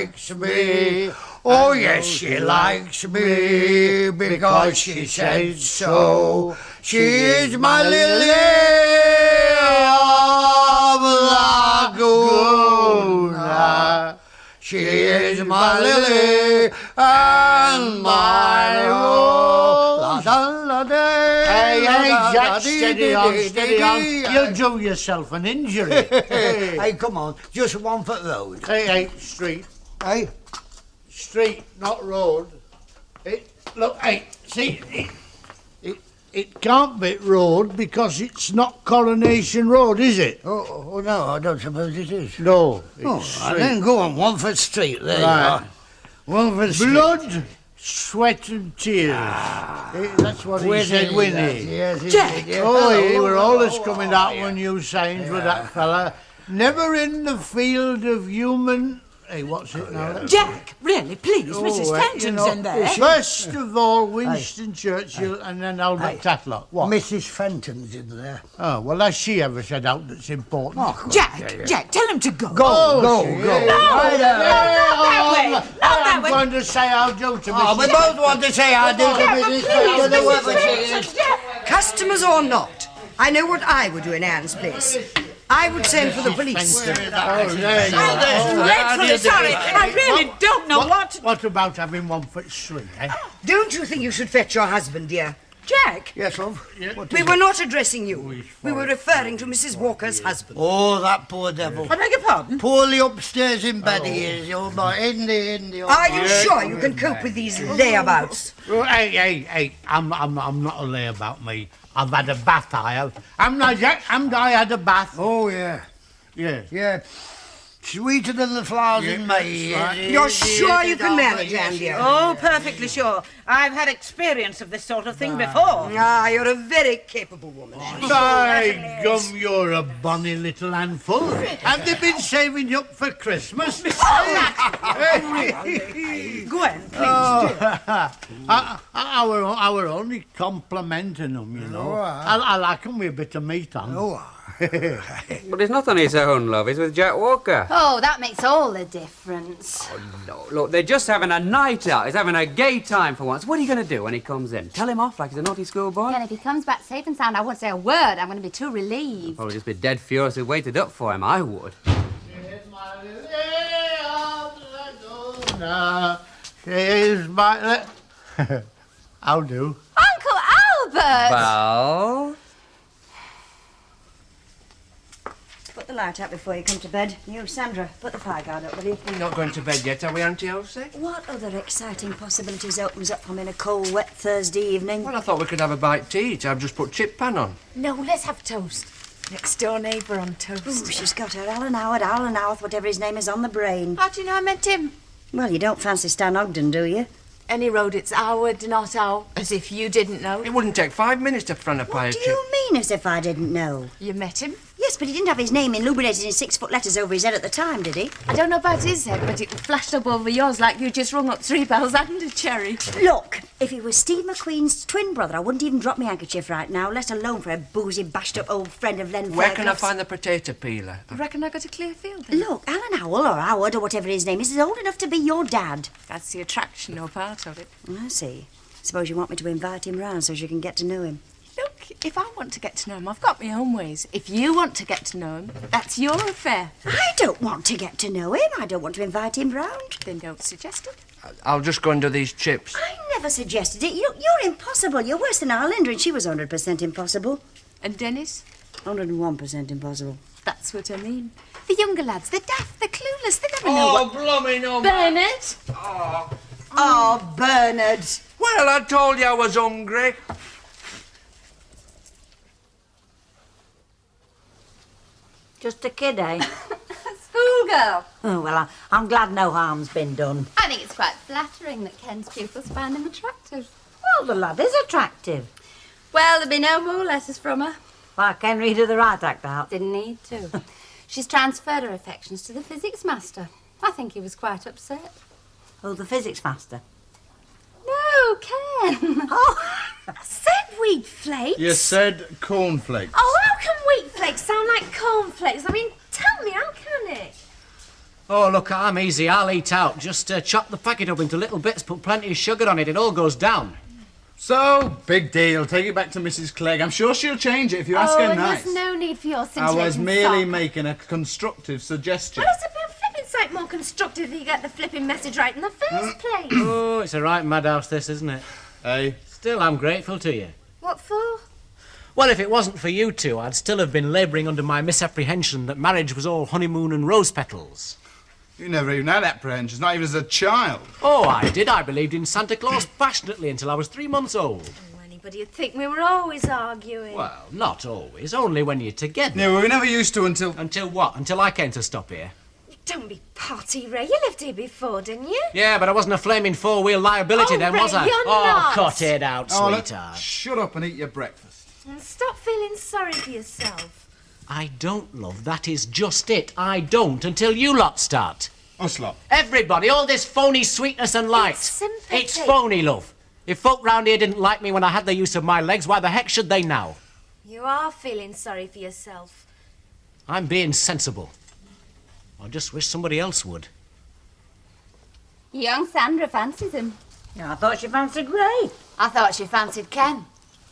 likes me. Oh, yes, she likes me because she said so. She is my lily of Laguna. She is my lily and my rose. Hey, Jack, steady on. You'll do yourself an injury. Hey, come on, just 1 foot road. Hey, street. Hey? Street, not road. Look, hey, see, it can't be road because it's not Coronation Road, is it? Oh, no, I don't suppose it is. No, it's Oh, street. and then go on 1 foot street, there Right. you are. 1 foot street. Blood, sweat and tears. That's what he said, Winnie. Yes, Jack! yes. Oh, he were always coming out with new signs with that fella. Never in the field of human... Hey, what's it now? Jack, really, please, Mrs. Oh, Fenton's in there. First of all, Winston Churchill and then Albert Tatlock. What? Mrs. Fenton's in there. Oh, well, has she ever said out that's important? Jack, tell him to go. Go. No, not that way. Not that I'm way. going to say I'll do to Oh, we Mrs. both want to say I do to Mrs. Fenton. Whoever she is. Customers or not, I know what I would do in Anne's place. I would send for the police. Oh, there you are. I'm dreadfully sorry. I really don't know what... What about having 1 foot street, eh? Don't you think you should fetch your husband, dear? Jack, Yes, love? We were not addressing you. We were referring to Mrs. Walker's husband. Oh, that poor devil. I beg your pardon? Poorly upstairs in bed he is, old boy. In the... Are you sure you can cope with these layabouts? Oh, hey, I'm not a layabout, me. I've had a bath, I have. I had a bath. Oh, yeah. Yeah. Yeah. Sweeter than the flowers in May. Right. You're sure you can manage, Anne, dear? Oh, perfectly sure. I've had experience of this sort of thing before. Ah, you're a very capable woman. By gum, you're a bonny little handful. Have they been saving you up for Christmas? Gwen, please. I were only complimenting them, you know. I like them with a bit of meat on. Oh, But he's not on his own, love. He's with Jack Walker. Oh, that makes all the difference. No, look, they're just having a night out. He's having a gay time for once. What are you going to do when he comes in? Tell him off like he's a naughty schoolboy? And if he comes back safe and sound, I won't say a word. I'm going to be too relieved. Probably just be dead furious we waited up for him. I would. Here's my... I'll do. Uncle Albert! Well... Put the light out before you come to bed. You, Sandra, put the fire guard up, will you? We're not going to bed yet, are we, Auntie Elsie? What other exciting possibilities opens up for me in a cold, wet Thursday evening? Well, I thought we could have a bite to eat. I've just put chip pan on. No, let's have toast. Next door neighbour on toast. Ooh, she's got her Alan Howarth, whatever his name is, on the brain. How do you know I meant him? Well, you don't fancy Stan Ogden, do you? Any road, it's Howard, not Owl. As if you didn't know. It wouldn't take 5 minutes to front a pie What of do chip. you mean, as if I didn't know? You met him? Yes, but he didn't have his name illuminated in 6-foot letters over his head at the time, did he? I don't know about his head, but it flashed up over yours like you just rung up 3 bells and a cherry. Look, if he was Steve McQueen's twin brother, I wouldn't even drop my handkerchief right now, let alone for a boozy, bashed-up old friend of Len Where can I Fairclought's. find the potato peeler? I reckon I got a clear field then. Look, Alan Howell, or Howard, or whatever his name is old enough to be your dad. That's the attraction or part of it. I see. Suppose you want me to invite him round so you can get to know him. Look, if I want to get to know him, I've got my own ways. If you want to get to know him, that's your affair. I don't want to get to know him. I don't want to invite him round. Then don't suggest it. I'll just go and do these chips. I never suggested it. You're impossible. You're worse than our Linda, and she was 100% impossible. And Dennis? 101% impossible. That's what I mean. The younger lads, they're daft, they're clueless, they never know what... blooming no, Bernard! Oh, Bernard. Well, I told you I was hungry. Just a kid, eh? Schoolgirl. Oh, well, I'm glad no harm's been done. I think it's quite flattering that Ken's pupils find him attractive. Well, the lad is attractive. Well, there'll be no more letters from her. Why, Ken read her the right act out. Didn't need to. She's transferred her affections to the physics master. I think he was quite upset. Oh, the physics master. No, Ken. Oh, I said wheat flakes. You said cornflakes. Oh, how can wheat flakes sound like cornflakes? I mean, tell me, how can it? Oh, look, I'm easy. I'll eat out. Just chop the packet up into little bits, put plenty of sugar on it. It all goes down. So, big deal. Take it back to Mrs. Clegg. I'm sure she'll change it if you ask her nice. There's no need for your I scintillating was merely sock. making a constructive suggestion. Well, it's a flipping sight more constructive if you get the flipping message right in the first place. Oh, it's a right madhouse, this, isn't it? Hey? Still, I'm grateful to you. What for? Well, if it wasn't for you two, I'd still have been labouring under my misapprehension that marriage was all honeymoon and rose petals. You never even had apprehensions, not even as a child. Oh, I did. I believed in Santa Claus passionately until I was 3 months old. Oh, anybody would think we were always arguing. Well, not always. Only when you're together. Yeah, well, we never used to until... Until what? Until I came to stop here. Don't be potty, Ray. You lived here before, didn't you? Yeah, but I wasn't a flaming four-wheel liability then, Ray, was I? you're Oh, not. cut it out, Oh, look, sweetheart. shut up and eat your breakfast. And stop feeling sorry for yourself. I don't, love. That is just it. I don't until you lot start. Uslop. Everybody, all this phony sweetness and light. It's sympathy. It's phony, love. If folk round here didn't like me when I had the use of my legs, why the heck should they now? You are feeling sorry for yourself. I'm being sensible. I just wish somebody else would. Young Sandra fancies him. I thought she fancied Ray. I thought she fancied Ken.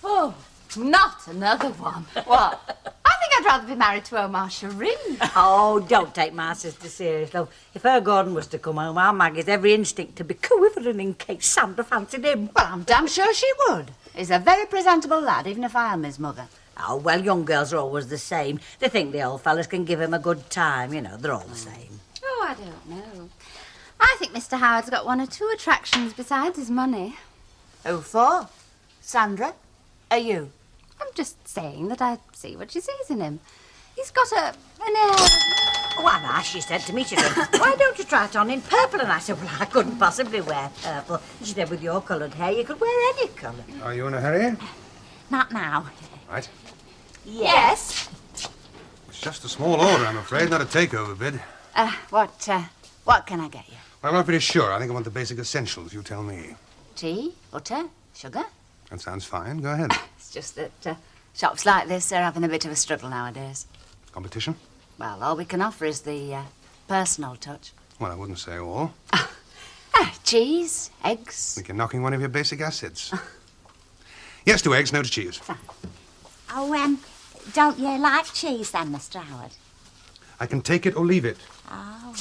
Oh, not another one. What? I think I'd rather be married to Omar Sharif. Oh, don't take my sister serious, though. If her Gordon was to come home, our Maggie's every instinct to be quivering in case Sandra fancied him. Well, I'm damn sure she would. He's a very presentable lad, even if I am his mother. Oh, well, young girls are always the same. They think the old fellas can give him a good time. You know, they're all the same. Oh, I don't know. I think Mr. Howard's got one or two attractions besides his money. Who for? Sandra? Or you? I'm just saying that I see what she sees in him. He's got an air of... Why, ma, she said to me, she said, why don't you try it on in purple? And I said, well, I couldn't possibly wear purple. She said, with your coloured hair, you could wear any colour. Are you in a hurry? Not now. Right. Yes. It's just a small order, I'm afraid, not a takeover bid. What can I get you? I'm not pretty sure. I think I want the basic essentials, you tell me. Tea, butter, sugar? That sounds fine. Go ahead. It's just that shops like this are having a bit of a struggle nowadays. Competition? Well, all we can offer is the personal touch. Well, I wouldn't say all. Cheese, eggs. I think you're knocking one of your basic assets. Yes, 2 eggs, no to cheese. Oh, don't you like cheese then, Mr. Howard? I can take it or leave it. Oh,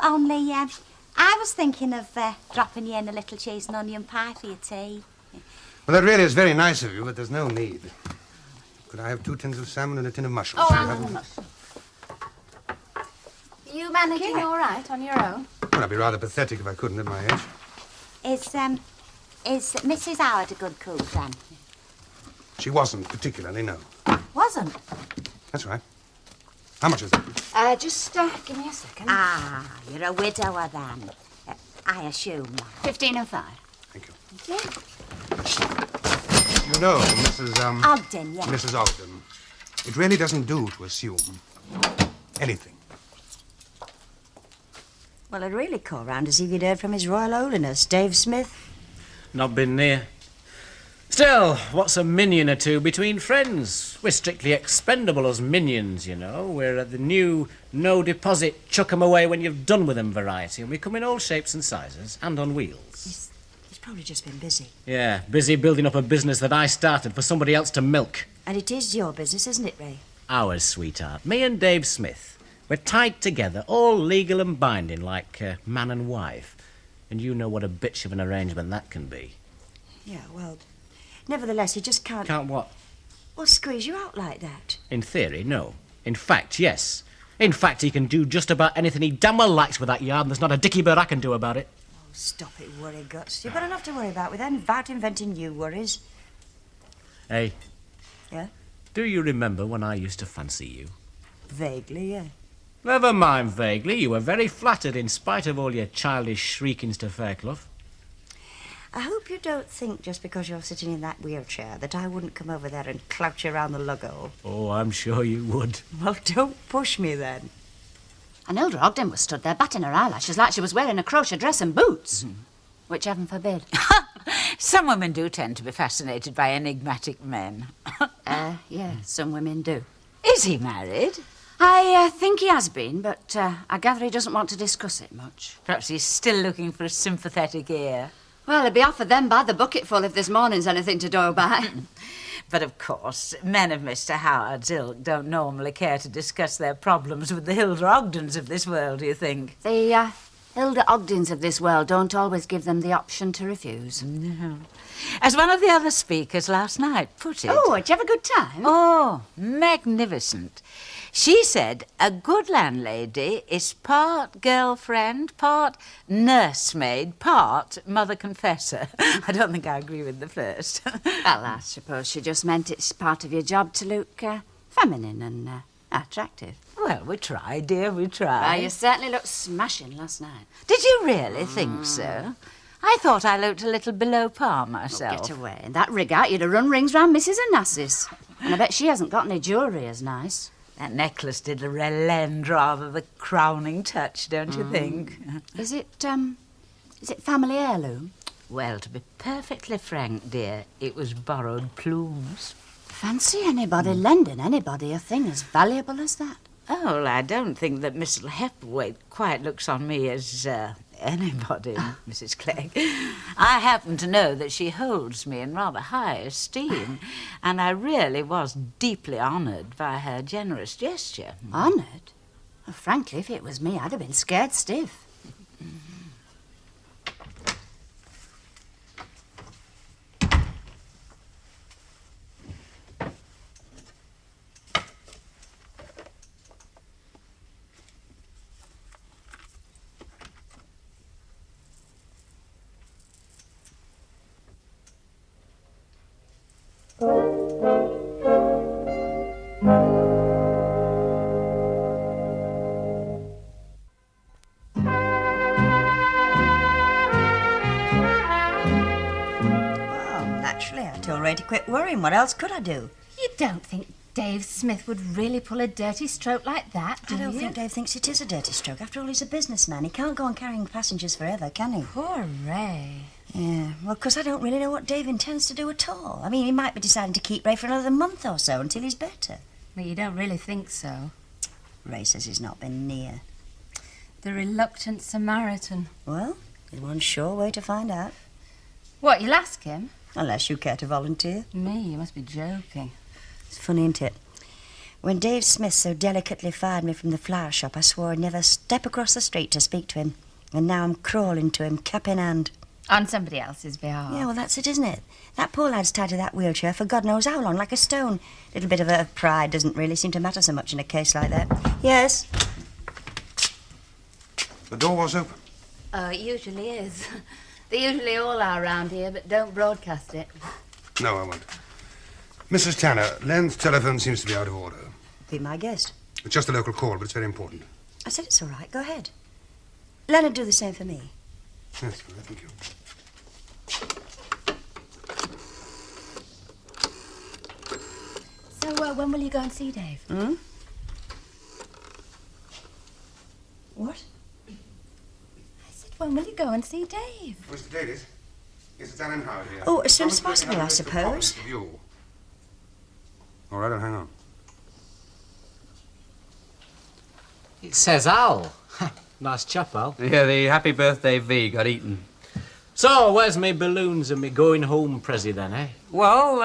only, I was thinking of dropping you in a little cheese and onion pie for your tea. Well, that really is very nice of you, but there's no need. Could I have 2 tins of salmon and a tin of mushrooms? Oh, I'm on mushroom. You managing all right on your own? Well, I'd be rather pathetic if I couldn't at my age. Is Mrs. Howard a good cook then? She wasn't particularly, no. Wasn't? That's right. How much is it? Just give me a second. Ah, you're a widower then. I assume. 15.05. Thank you. Yeah. You know, Mrs. Ogden, yes. Mrs. Ogden, it really doesn't do to assume anything. Well, I'd really call round to see if you'd heard from His Royal Holiness, Dave Smith. Not been near. Still, what's a minion or two between friends? We're strictly expendable as minions, you know. We're at the new no-deposit, chuck 'em away when you've done with 'em variety, and we come in all shapes and sizes, and on wheels. He's probably just been busy. Yeah, busy building up a business that I started for somebody else to milk. And it is your business, isn't it, Ray? Ours, sweetheart. Me and Dave Smith. We're tied together, all legal and binding, like man and wife. And you know what a bitch of an arrangement that can be. Yeah, well, nevertheless, he just can't... Can't what? Well, squeeze you out like that. In theory, no. In fact, yes. In fact, he can do just about anything he damn well likes with that yard, and there's not a dicky bird I can do about it. Oh, stop it, worry guts. You've got enough to worry about without inventing new worries. Hey. Yeah? Do you remember when I used to fancy you? Vaguely, yeah. Never mind vaguely. You were very flattered in spite of all your childish shriekings to Fairclough. I hope you don't think just because you're sitting in that wheelchair that I wouldn't come over there and clouch you around the luggo. Oh, I'm sure you would. Well, don't push me then. And Hilda Ogden was stood there batting her eyelashes like she was wearing a crochet dress and boots. Which heaven forbid. Some women do tend to be fascinated by enigmatic men. Yeah, some women do. Is he married? I think he has been, but I gather he doesn't want to discuss it much. Perhaps he's still looking for a sympathetic ear. Well, he'll be offered them by the bucketful if this morning's anything to go by. But of course, men of Mr. Howard's ilk don't normally care to discuss their problems with the Hilda Ogdens of this world, do you think? The Hilda Ogdens of this world don't always give them the option to refuse. No. As one of the other speakers last night put it... Oh, did you have a good time? Oh, magnificent. She said a good landlady is part girlfriend, part nursemaid, part mother confessor. I don't think I agree with the first. Well, I suppose she just meant it's part of your job to look feminine and attractive. Well, we tried, dear, we tried. Well, you certainly looked smashing last night. Did you really think so? I thought I looked a little below par myself. Oh, get away. In that rig out, you'd have run rings round Mrs. Onassis. And I bet she hasn't got any jewellery as nice. That necklace did lend rather the crowning touch, don't you think? Is it family heirloom? Well, to be perfectly frank, dear, it was borrowed plumes. Fancy anybody lending anybody a thing as valuable as that. Oh, well, I don't think that Miss Hepworth quite looks on me as anybody, Mrs. Clegg. I happen to know that she holds me in rather high esteem, and I really was deeply honoured by her generous gesture. Honoured? Well, frankly, if it was me, I'd have been scared stiff. To quit worrying. What else could I do? You don't think Dave Smith would really pull a dirty stroke like that, do you? I don't think Dave thinks it is a dirty stroke. After all, he's a businessman. He can't go on carrying passengers forever, can he? Poor Ray. Yeah, well, because I don't really know what Dave intends to do at all. I mean, he might be deciding to keep Ray for another month or so until he's better. Well, you don't really think so. Ray says he's not been near. The reluctant Samaritan. Well, there's one sure way to find out. What, you'll ask him? Unless you care to volunteer. Me? You must be joking. It's funny, isn't it? When Dave Smith so delicately fired me from the flower shop, I swore I'd never step across the street to speak to him. And now I'm crawling to him, cap in hand. On somebody else's behalf. Yeah, well, that's it, isn't it? That poor lad's tied to that wheelchair for God knows how long, like a stone. A little bit of pride doesn't really seem to matter so much in a case like that. Yes? The door was open. Oh, it usually is. They usually all are around here, but don't broadcast it. No, I won't. Mrs. Tanner, Len's telephone seems to be out of order. Be my guest. It's just a local call, but it's very important. I said it's all right. Go ahead. Leonard, do the same for me. Yes, thank you. So, when will you go and see Dave? Hmm? What? When will you go and see Dave? Mr. Davies? Yes, it's Alan Howard here. Oh, as soon as possible, I suppose. All right, I'll hang on. It says Al. Nice chap, Al. Yeah, the happy birthday V got eaten. So, where's me balloons and me going home pressie then, eh? Well,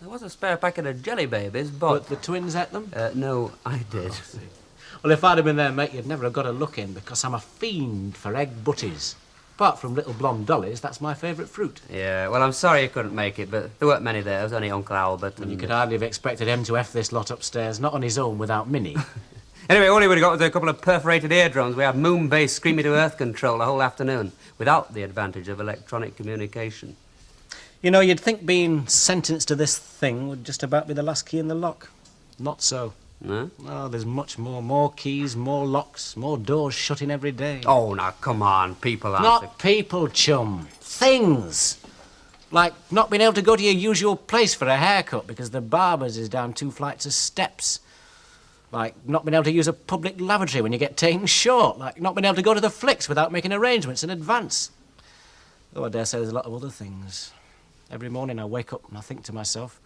there was a spare packet of jelly babies, but... the twins ate them? No, I did. Well, if I'd have been there, mate, you'd never have got a look in, because I'm a fiend for egg butties. Apart from little blonde dollies, that's my favourite fruit. Yeah, well, I'm sorry you couldn't make it, but there weren't many there. There was only Uncle Albert. And you could hardly have expected him to F this lot upstairs, not on his own without Minnie. Anyway, all he would have got was a couple of perforated eardrums. We had moon-based screamy-to-earth control the whole afternoon, without the advantage of electronic communication. You know, you'd think being sentenced to this thing would just about be the last key in the lock. Not so. No? Oh, there's much more. More keys, more locks, more doors shutting every day. Oh, now, come on. People aren't... Not people, chum. Things. Like not being able to go to your usual place for a haircut because the barber's is down 2 flights of steps. Like not being able to use a public lavatory when you get taken short. Like not being able to go to the flicks without making arrangements in advance. Though I dare say there's a lot of other things. Every morning I wake up and I think to myself,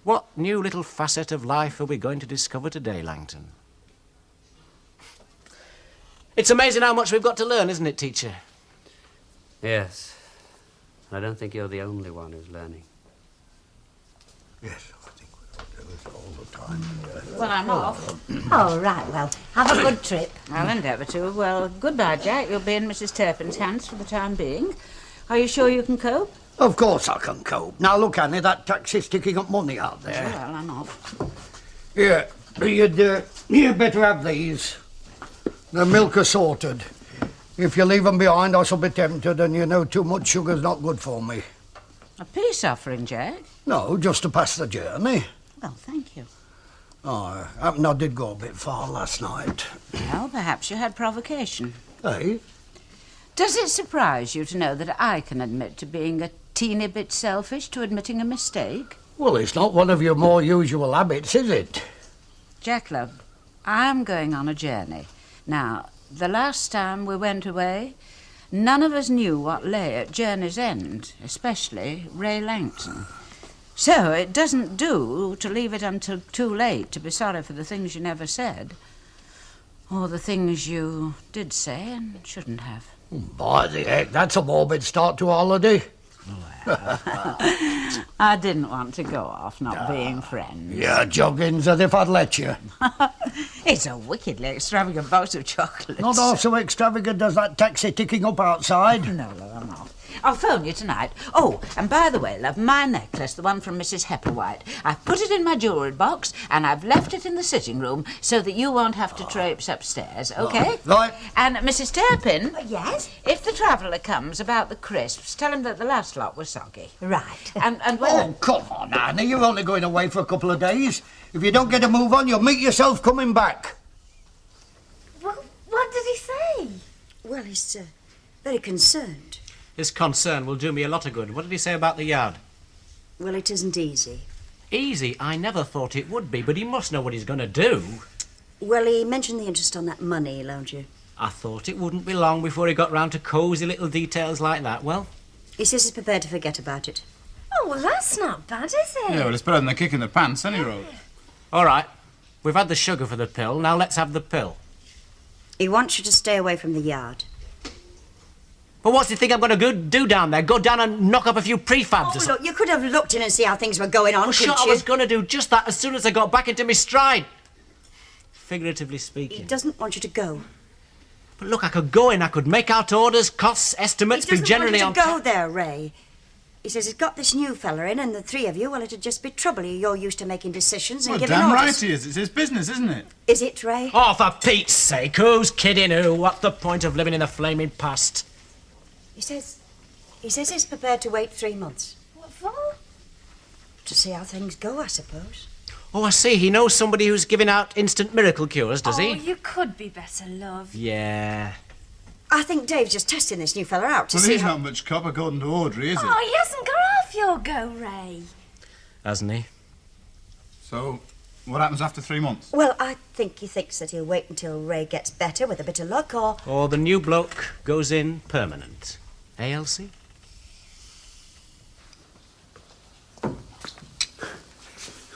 what new little facet of life are we going to discover today, Langton? It's amazing how much we've got to learn, isn't it, teacher? Yes. I don't think you're the only one who's learning. Yes, I think we ought to do this all the time. Well, I'm off. Oh, right, well, have a good trip. I'll endeavour to. Well, goodbye, Jack. You'll be in Mrs. Turpin's hands for the time being. Are you sure you can cope? Of course I can cope. Now, look, Annie, that taxi's ticking up money out there. Well, I'm off. Here, you'd better have these. The milk are sorted. If you leave them behind, I shall be tempted, and you know too much sugar's not good for me. A peace offering, Jack? No, just to pass the journey. Well, thank you. Oh, I happen I did go a bit far last night. Well, perhaps you had provocation. Eh? Does it surprise you to know that I can admit to being a teeny bit selfish, to admitting a mistake? Well, it's not one of your more usual habits, is it? Jack, love, I'm going on a journey. Now, the last time we went away, none of us knew what lay at journey's end, especially Ray Langton. So it doesn't do to leave it until too late to be sorry for the things you never said, or the things you did say and shouldn't have. By the heck, that's a morbid start to a holiday. I didn't want to go off not being friends. Yeah, joggins as if I'd let you. It's a wickedly extravagant box of chocolates. Not half so extravagant as that taxi ticking up outside. No, love, I'm not. I'll phone you tonight. Oh, and by the way, love, my necklace, the one from Mrs. Hepperwhite, I've put it in my jewellery box and I've left it in the sitting room so that you won't have to traipse upstairs, OK? Right. And Mrs. Turpin... Yes? If the traveller comes about the crisps, tell him that the last lot was soggy. Right. And Oh, come on, Annie, you're only going away for a couple of days. If you don't get a move on, you'll meet yourself coming back. Well, what did he say? Well, he's very concerned. His concern will do me a lot of good. What did he say about the yard? Well, it isn't easy. Easy? I never thought it would be, but he must know what he's going to do. Well, he mentioned the interest on that money he loaned you. I thought it wouldn't be long before he got round to cosy little details like that. Well? He says he's prepared to forget about it. Oh, well, that's not bad, is it? Yeah, well, it's better than a kick in the pants, any road. All right. We've had the sugar for the pill. Now let's have the pill. He wants you to stay away from the yard. But what do you think I'm going to do down there? Go down and knock up a few prefabs or Oh, something? look, you could have looked in and see how things were going on, Well, sure, couldn't I you? was going to do just that as soon as I got back into my stride. Figuratively He speaking. doesn't want you to go. But look, I could go in, I could make out orders, costs, estimates, He doesn't be generally want you on to go there, Ray. He says he's got this new fella in, and the three of you, well, it'd just be trouble. You're used to making decisions and Well, giving damn orders. right he is. It's his business, isn't it? Is it, Ray? Oh, for Pete's sake, who's kidding who? What's the point of living in the flaming past? He says he's prepared to wait 3 months. What for? To see how things go, I suppose. Oh, I see. He knows somebody who's giving out instant miracle cures, does Oh, he? you could be better, love. Yeah. I think Dave's just testing this new fella out to Well, see he's how... not much cop according to Audrey, is he? Oh, he hasn't got half your go, Ray. Hasn't he? So, what happens after 3 months? Well, I think he thinks that he'll wait until Ray gets better with a bit of luck, or... Or the new bloke goes in permanent. Eh, Elsie?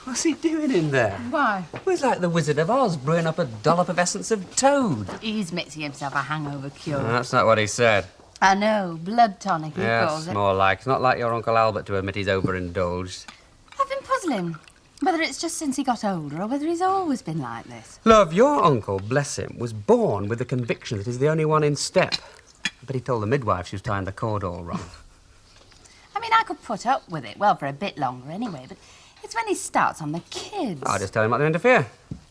What's he doing in there? Why? Well, he's like the Wizard of Oz, brewing up a dollop of essence of toad. He's mixing himself a hangover cure. No, that's not what he said. I know, blood tonic, he calls Yes, it. more like. It's not like your Uncle Albert to admit he's overindulged. I've been puzzling whether it's just since he got older or whether he's always been like this. Love, your uncle, bless him, was born with the conviction that he's the only one in step. But he told the midwife she was tying the cord all wrong. I mean, I could put up with it, well, for a bit longer anyway, but it's when he starts on the kids. I'll just tell him not to interfere.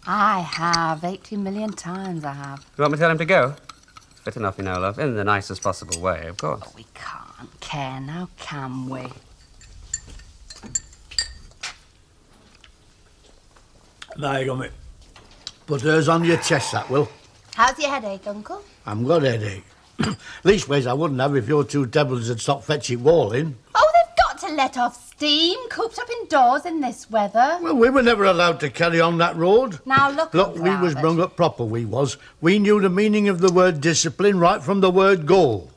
I have, 18 million times I have. You want me to tell him to go? It's fit enough, you know, love. In the nicest possible way, of course. We can't care now, can we? There you go, mate. Put hers on your chest, that will. How's your headache, Uncle? I'm got a headache. Leastways, I wouldn't have if your two devils had stopped fetching walling. Oh, they've got to let off steam, cooped up indoors in this weather. Well, we were never allowed to carry on that road. Now, look, Look, Uncle we was Albert. brung up proper, we was. We knew the meaning of the word discipline right from the word go.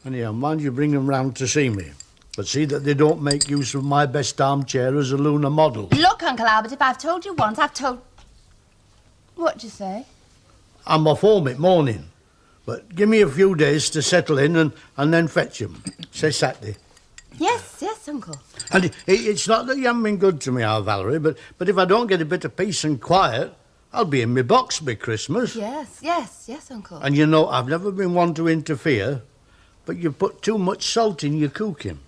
Anyhow, mind you bring them round to see me. But see that they don't make use of my best armchair as a lunar model. Look, Uncle Albert, if I've told you once, I've told... What'd you say? I'm off home at morning. But give me a few days to settle in and then fetch him. Say Saturday. Yes, yes, Uncle. And it's not that you haven't been good to me, our Valerie, but if I don't get a bit of peace and quiet, I'll be in my box by Christmas. Yes, yes, yes, Uncle. And you know, I've never been one to interfere, but you put too much salt in your cooking.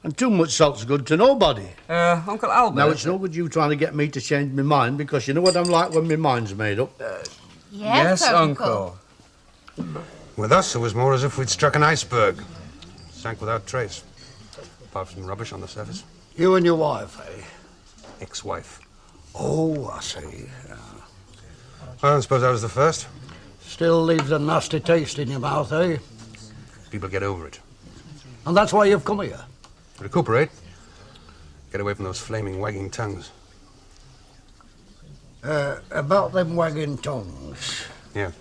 And too much salt's good to nobody. Uncle Albert... Now, it's no good you trying to get me to change my mind, because you know what I'm like when my mind's made up. Yes, Uncle. With us, it was more as if we'd struck an iceberg. Sank without trace. Apart from rubbish on the surface. You and your wife, eh? Ex-wife. Oh, I see. Well, I suppose I was the first. Still leaves a nasty taste in your mouth, eh? People get over it. And that's why you've come here? Recuperate. Get away from those flaming, wagging tongues. About them wagging tongues. Yeah.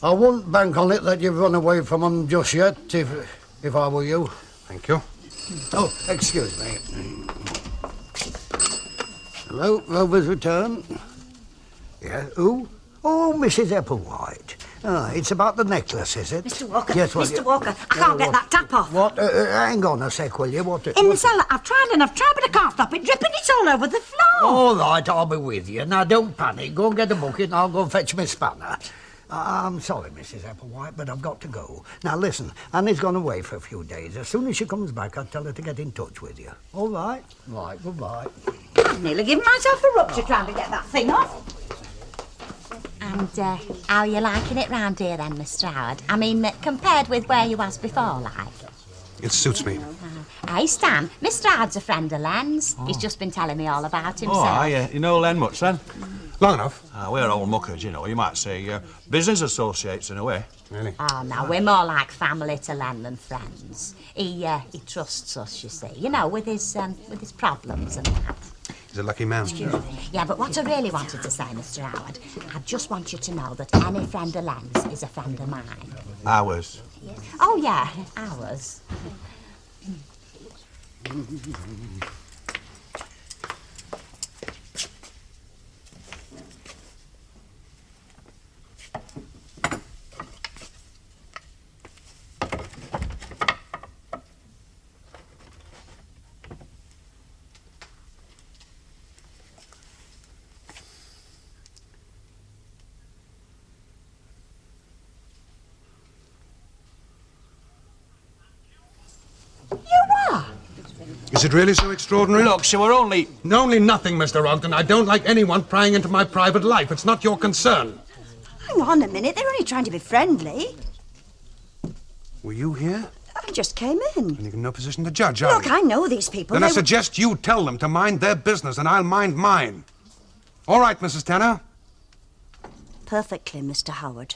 I wouldn't bank on it that you've run away from them just yet, if I were you. Thank you. Oh, excuse me. Hello, Rovers return. Yeah, who? Oh, Mrs. Applewhite. Ah, it's about the necklace, is it? Mr. Walker, Yes, well, Mr. Walker, I can't get that tap off. What? Hang on a sec, will you? What? In the cellar, I've tried and I've tried, but I can't stop it dripping. It's all over the floor. All right, I'll be with you. Now, don't panic. Go and get a bucket and I'll go and fetch my spanner. I'm sorry, Mrs. Applewhite, but I've got to go. Now, listen, Annie's gone away for a few days. As soon as she comes back, I'll tell her to get in touch with you. All right? Right, goodbye. I've nearly given myself a rupture trying to get that thing off. And how are you liking it round here then, Mr. Howard? I mean, compared with where you was before, like? It suits me. Hey, Stan, Mr. Howard's a friend of Len's. He's just been telling me all about himself. Oh, you know Len much, then? Long enough. We're old muckers, you know. You might say business associates in a way. Really? Oh, no, we're more like family to Len than friends. He trusts us, you see. You know, with his problems and that. He's a lucky man. Yeah, but what I really wanted to say, Mr. Howard, I just want you to know that any friend of Len's is a friend of mine. Ours. Oh, yeah, ours. Is it really so extraordinary? Look, she were only... Only nothing, Mr. Ogden. I don't like anyone prying into my private life. It's not your concern. Hang on a minute, they're only trying to be friendly. Were you here? I just came in. And you're in no position to judge, are Look, you? I know these people. Then I They were- suggest you tell them to mind their business and I'll mind mine. All right, Mrs. Tanner. Perfectly, Mr. Howard.